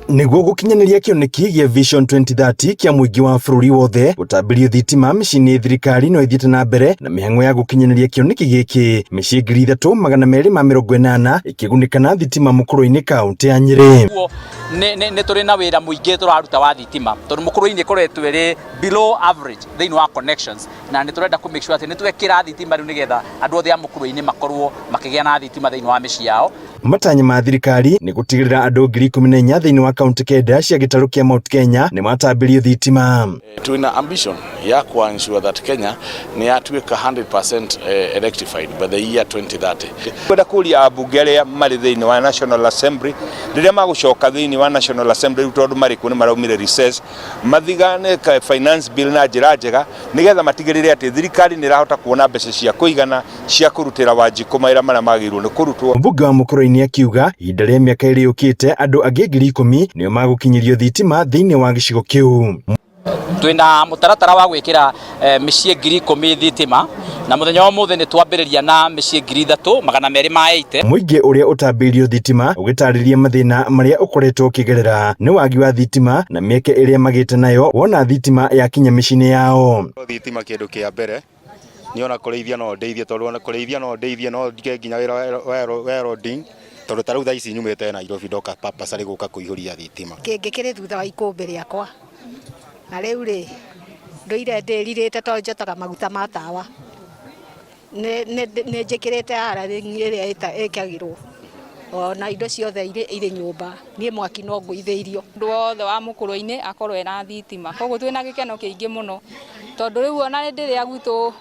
Niguo gukinyaniria kioneki gia Vision 2030 kia muingi wa bururi wothe gutambirio thitima micini thirikari no ithiete na mbere na mihango ya gukinyaniria kioneki giki micii 3,280 ikigunika na thitima mukuru-ini kaunti ya Nyeri. Ni turi na wira muingi turaruta wa thitima tondu mukuru-ini koretwo iri below average thiini wa connections na ni turenda ku make sure ati ni twekira thitima riu nigetha andu othe a mukuru-ini makorwo makigia na thitima thiini wa micii yao. Matanya ma thirikari ni gutigirira andu 14,000 thiini wa kaunti kenda cia gitaru kia Mount Kenya ni matambirio thitima. Tuna ambition ya ku ensure that Kenya ni atuika 100% electrified by the year 2030. Kwenda kuria abunge aria mari thiini wa National Assembly riria magucoka thiini wa National Assembly tondu mari ku ni maraumire recess mathigane ka finance bill na njira njega nigetha matigirire ati thirikari ni rahota kuona mbeca cia kuigana cia kurutira wanjiku maira maria magirwo ni kurutwo. Mbunge wa mukuru-ini akiuga ihinda ria miaka iri yukite andu angi 10,000 nio magukinyirio thitima thiini wa gicigo kiu. Twina mutaratara wa gwikira micii 10,000 thitima na muthenya wa muthe ni twambiriria na micii 3,280. Muingi uria utambirio thitima ugitariria mathina maria ukoretwo ukigerera ni wagi wa thitima na mieke iria magite nayo wona thitima yakinya micini yao. Thitima kindu kia mbere ni ona kureithia no ndeithie tondu ona kureithia no ndeithie no ndike nginya wira roading tondu taru thaa ici nyumite Nairobi ndoka papasari guka kuihuria thitima ngikire thutha wa ikumbi riakwa na riu ri nduire ndiririte tondu njotaga maguta ma tawa ni njikirite hararingi iria ikagirwo na indo ciothe iri nyumba nie mwaki no nguitheirio ndu wothe wa mukuru-ini akorwo ena thitima koguo twina gikeno kiingi muno tondu riu ona ndiria gwitu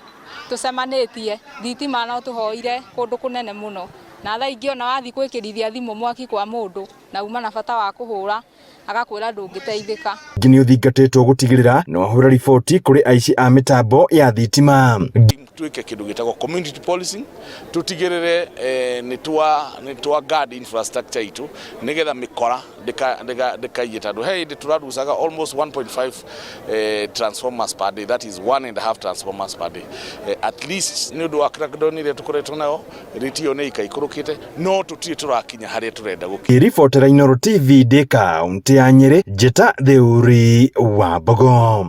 tucemanitie thitima no tuhoire kundu kunene muno na thaa ingi ona wathi gwikirithia thimu mwaki kwa mundu na uma na bata wa kuhura agakwira ndungiteithika. Ngini uthingatitwo gutigirira no ahura riboti kuri aici a mitambo ya thitima. Tuike kindu gitagwo community policing tutigirire ni twa guard infrastructure itu nigetha mikora ndikaiyita andu hey turarucaga almost 1.5 transformers per day, that is 1.5 transformers per day. At least ni undu wa crackdown ile tukoretwo nayo ritio ni ikaikurukite no tutie turakinya haria turenda gukira. Reporter Inooro TV Deka kaunti ya Nyeri, Jeta Theuri wa Bogo.